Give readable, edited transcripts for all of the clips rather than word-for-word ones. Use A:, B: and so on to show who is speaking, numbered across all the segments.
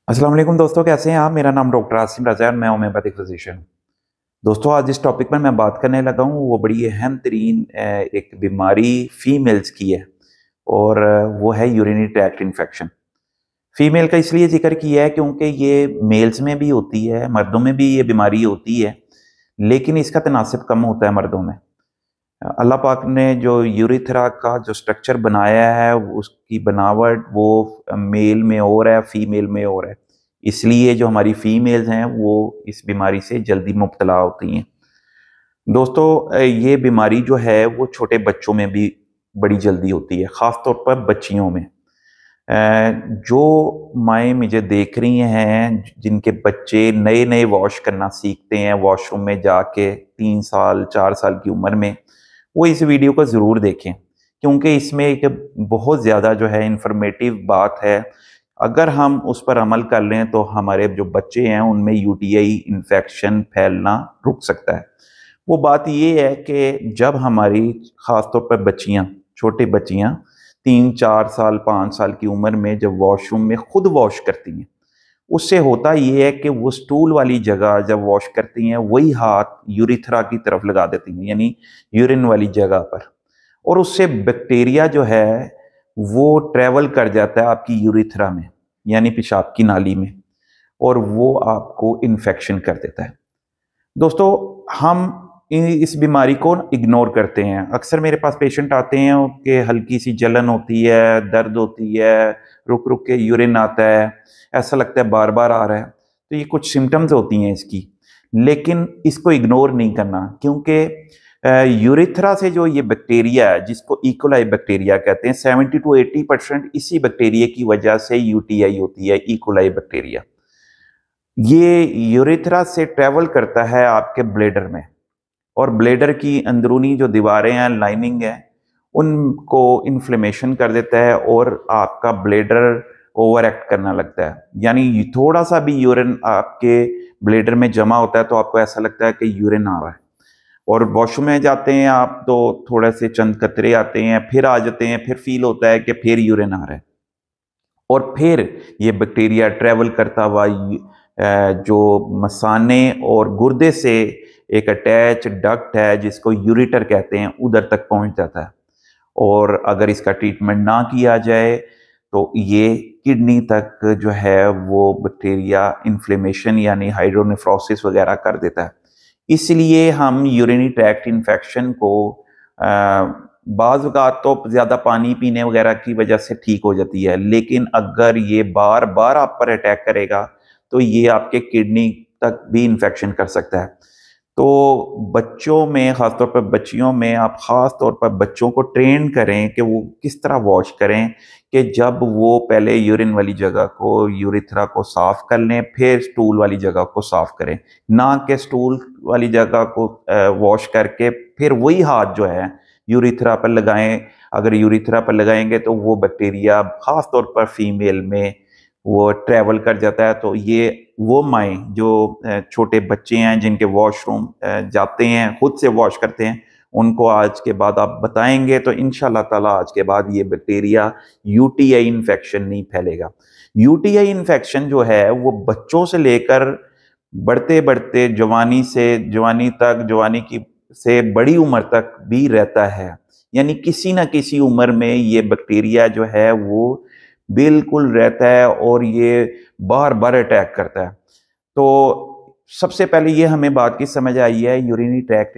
A: अस्सलाम वालेकुम दोस्तों, कैसे हैं आप। मेरा नाम डॉक्टर आसिम रज़ा है, मैं होम्योपैथिक फिजिशियन हूँ। दोस्तों, आज जिस टॉपिक पर मैं बात करने लगा हूँ वो बड़ी अहम तरीन एक बीमारी फीमेल्स की है और वो है यूरिनरी ट्रैक्ट इन्फेक्शन। फीमेल का इसलिए जिक्र किया है क्योंकि ये मेल्स में भी होती है, मर्दों में भी ये बीमारी होती है, लेकिन इसका तनासब कम होता है मर्दों में। अल्लाह पाक ने जो यूरिथ्रा का जो स्ट्रक्चर बनाया है उसकी बनावट वो मेल में और है, फीमेल में और है। इसलिए जो हमारी फीमेल्स हैं वो इस बीमारी से जल्दी मुब्तला होती हैं। दोस्तों, ये बीमारी जो है वो छोटे बच्चों में भी बड़ी जल्दी होती है, ख़ास तौर पर बच्चियों में। जो माएँ मुझे देख रही हैं जिनके बच्चे नए नए वॉश करना सीखते हैं वॉशरूम में जाके 3 साल 4 साल की उम्र में, वो इस वीडियो को ज़रूर देखें क्योंकि इसमें एक बहुत ज़्यादा जो है इंफॉर्मेटिव बात है। अगर हम उस पर अमल कर लें तो हमारे जो बच्चे हैं उनमें यूटीआई इन्फेक्शन फैलना रुक सकता है। वो बात ये है कि जब हमारी ख़ास तौर पर बच्चियाँ, छोटी बच्चियाँ 3 4 साल 5 साल की उम्र में जब वॉशरूम में खुद वॉश करती हैं, उससे होता ये है कि वो स्टूल वाली जगह जब वॉश करती हैं वही हाथ यूरिथ्रा की तरफ लगा देती हैं, यानी यूरिन वाली जगह पर। और उससे बैक्टीरिया जो है वो ट्रेवल कर जाता है आपकी यूरिथ्रा में, यानी पेशाब की नाली में, और वो आपको इन्फेक्शन कर देता है। दोस्तों, हम इस बीमारी को इग्नोर करते हैं। अक्सर मेरे पास पेशेंट आते हैं कि हल्की सी जलन होती है, दर्द होती है, रुक रुक के यूरिन आता है, ऐसा लगता है बार बार आ रहा है। तो ये कुछ सिम्टम्स होती हैं इसकी, लेकिन इसको इग्नोर नहीं करना क्योंकि यूरिथ्रा से जो ये बैक्टीरिया है जिसको इकोलाई बैक्टीरिया कहते हैं, 70 to 80% इसी बैक्टीरिया की वजह से यूटीआई होती है। इकोलाई बैक्टीरिया ये यूरिथ्रा से ट्रेवल करता है आपके ब्लेडर में, और ब्लेडर की अंदरूनी जो दीवारें हैं, लाइनिंग है, उनको इन्फ्लेमेशन कर देता है और आपका ब्लेडर ओवर एक्ट करना लगता है। यानी थोड़ा सा भी यूरिन आपके ब्लेडर में जमा होता है तो आपको ऐसा लगता है कि यूरिन आ रहा है, और वॉशरूम में जाते हैं आप तो थोड़े से चंद कतरे आते हैं, फिर आ जाते हैं, फिर फील होता है कि फिर यूरिन आ रहा है, और फिर ये बैक्टीरिया ट्रेवल करता हुआ जो मसाने और गुर्दे से एक अटैच डक्ट है जिसको यूरेटर कहते हैं, उधर तक पहुंच जाता है। और अगर इसका ट्रीटमेंट ना किया जाए तो ये किडनी तक जो है वो बैक्टीरिया इन्फ्लेमेशन यानी हाइड्रोनेफ्रोसिस वगैरह कर देता है। इसलिए हम यूरिनरी ट्रैक्ट इन्फेक्शन को बाज़ औक़ात तो ज़्यादा पानी पीने वगैरह की वजह से ठीक हो जाती है, लेकिन अगर ये बार बार आप पर अटैक करेगा तो ये आपके किडनी तक भी इन्फेक्शन कर सकता है। तो बच्चों में, ख़ासतौर पर बच्चियों में, आप ख़ास तौर पर बच्चों को ट्रेन करें कि वो किस तरह वॉश करें कि जब वो पहले यूरिन वाली जगह को, यूरिथ्रा को साफ़ कर लें, फिर स्टूल वाली जगह को साफ़ करें। ना कि स्टूल वाली जगह को वॉश करके फिर वही हाथ जो है यूरिथ्रा पर लगाएं। अगर यूरिथ्रा पर लगाएंगे तो वो बैक्टीरिया ख़ास तौर पर फीमेल में वो ट्रैवल कर जाता है। तो ये वो माएँ जो छोटे बच्चे हैं जिनके वॉशरूम जाते हैं, खुद से वॉश करते हैं, उनको आज के बाद आप बताएंगे तो इंशाल्लाह ताला आज के बाद ये बैक्टीरिया यूटीआई इन्फेक्शन नहीं फैलेगा। यूटीआई इन्फेक्शन जो है वो बच्चों से लेकर बढ़ते बढ़ते जवानी तक, जवानी की से बड़ी उम्र तक भी रहता है। यानी किसी न किसी उम्र में ये बैक्टीरिया जो है वो बिल्कुल रहता है और ये बार बार अटैक करता है। तो सबसे पहले ये हमें बात की समझ आई है, यूरिनरी ट्रैक्ट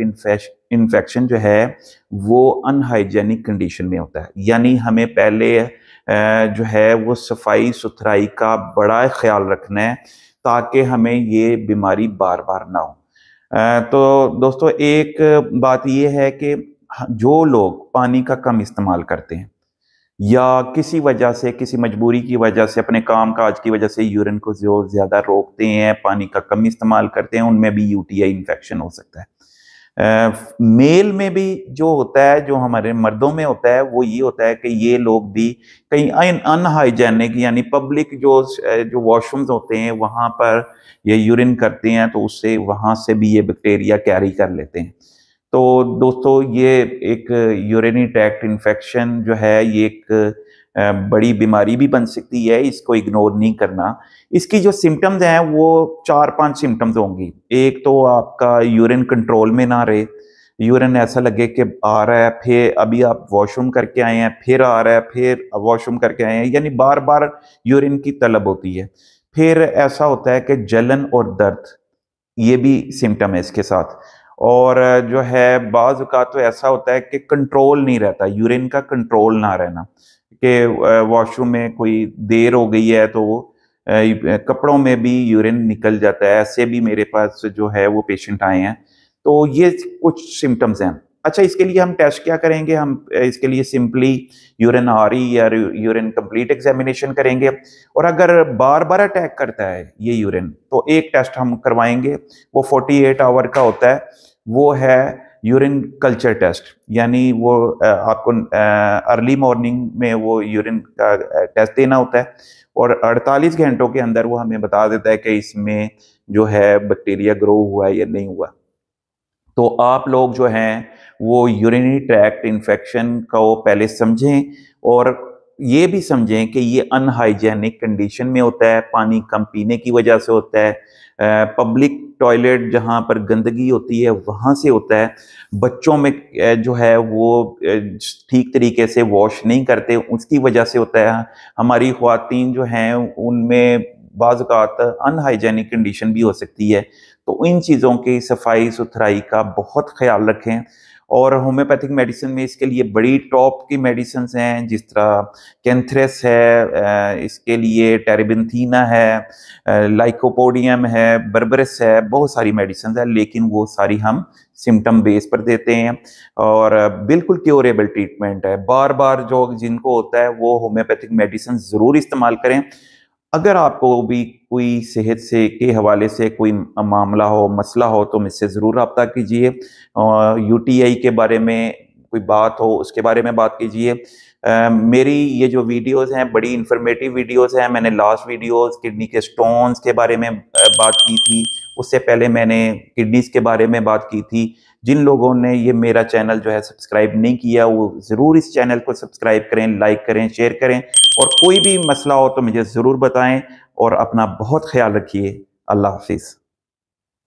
A: इन्फेक्शन जो है वो अनहाइजेनिक कंडीशन में होता है। यानी हमें पहले जो है वो सफाई सुथराई का बड़ा ख्याल रखना है ताकि हमें ये बीमारी बार बार ना हो। तो दोस्तों, एक बात ये है कि जो लोग पानी का कम इस्तेमाल करते हैं या किसी वजह से, किसी मजबूरी की वजह से, अपने काम काज की वजह से यूरिन को जो ज़्यादा रोकते हैं, पानी का कम इस्तेमाल करते हैं, उनमें भी यूटीआई इन्फेक्शन हो सकता है। मेल में भी जो होता है, जो हमारे मर्दों में होता है, वो ये होता है कि ये लोग भी कहीं अनहाइजेनिक यानी पब्लिक जो वॉशरूम्स होते हैं वहाँ पर ये यूरिन करते हैं तो उससे वहाँ से भी ये बैक्टीरिया कैरी कर लेते हैं। तो दोस्तों, ये एक यूरिनरी ट्रैक्ट इन्फेक्शन जो है ये एक बड़ी बीमारी भी बन सकती है, इसको इग्नोर नहीं करना। इसकी जो सिम्टम्स हैं वो 4-5 सिम्टम्स होंगी। एक तो आपका यूरिन कंट्रोल में ना रहे, यूरिन ऐसा लगे कि आ रहा है, फिर अभी आप वॉशरूम करके आए हैं, फिर आ रहा है, फिर वॉशरूम करके आए हैं, यानी बार बार यूरिन की तलब होती है। फिर ऐसा होता है कि जलन और दर्द, ये भी सिम्टम है इसके साथ। और जो है बाज़ औक़ात तो ऐसा होता है कि कंट्रोल नहीं रहता, यूरिन का कंट्रोल ना रहना, कि वॉशरूम में कोई देर हो गई है तो कपड़ों में भी यूरिन निकल जाता है। ऐसे भी मेरे पास जो है वो पेशेंट आए हैं। तो ये कुछ सिम्टम्स हैं। अच्छा, इसके लिए हम टेस्ट क्या करेंगे? हम इसके लिए सिंपली यूरिन आरई या यूरिन कंप्लीट एग्जामिनेशन करेंगे। और अगर बार बार अटैक करता है ये यूरिन, तो एक टेस्ट हम करवाएंगे, वो 48 आवर का होता है, वो है यूरिन कल्चर टेस्ट। यानी वो आपको अर्ली मॉर्निंग में वो यूरिन का टेस्ट देना होता है, और 48 घंटों के अंदर वो हमें बता देता है कि इसमें जो है बैक्टीरिया ग्रो हुआ है या नहीं हुआ। तो आप लोग जो हैं वो यूरिनरी ट्रैक्ट इन्फेक्शन को पहले समझें, और ये भी समझें कि ये अनहाइजेनिक कंडीशन में होता है, पानी कम पीने की वजह से होता है, पब्लिक टॉयलेट जहाँ पर गंदगी होती है वहाँ से होता है, बच्चों में जो है वो ठीक तरीके से वॉश नहीं करते उसकी वजह से होता है, हमारी ख्वातीन जो हैं उनमें बाज़ औक़ात अनहाइजेनिक कंडीशन भी हो सकती है। तो इन चीज़ों की सफाई सुथराई का बहुत ख्याल रखें। और होम्योपैथिक मेडिसिन में इसके लिए बड़ी टॉप की मेडिसिन हैं, जिस तरह कैंथ्रेस है, इसके लिए टेरेबिंथीना है, लाइकोपोडियम है, बर्बरस है, बहुत सारी मेडिसिन है, लेकिन वो सारी हम सिम्टम बेस पर देते हैं और बिल्कुल क्योरेबल ट्रीटमेंट है। बार बार जो जिनको होता है वो होम्योपैथिक मेडिसिन ज़रूर इस्तेमाल करें। अगर आपको भी कोई सेहत से के हवाले से कोई मामला हो, मसला हो, तो मुझसे ज़रूर रब्ता कीजिए। यूटीआई के बारे में कोई बात हो, उसके बारे में बात कीजिए। मेरी ये जो वीडियोज़ हैं बड़ी इन्फॉर्मेटिव वीडियोज़ हैं। मैंने लास्ट वीडियोज़ किडनी के स्टोन्स के बारे में बात की थी, उससे पहले मैंने किडनीज़ के बारे में बात की थी। जिन लोगों ने ये मेरा चैनल जो है सब्सक्राइब नहीं किया, वो ज़रूर इस चैनल को सब्सक्राइब करें, लाइक करें, शेयर करें, और कोई भी मसला हो तो मुझे ज़रूर बताएं। और अपना बहुत ख्याल रखिए। अल्लाह हाफिज़।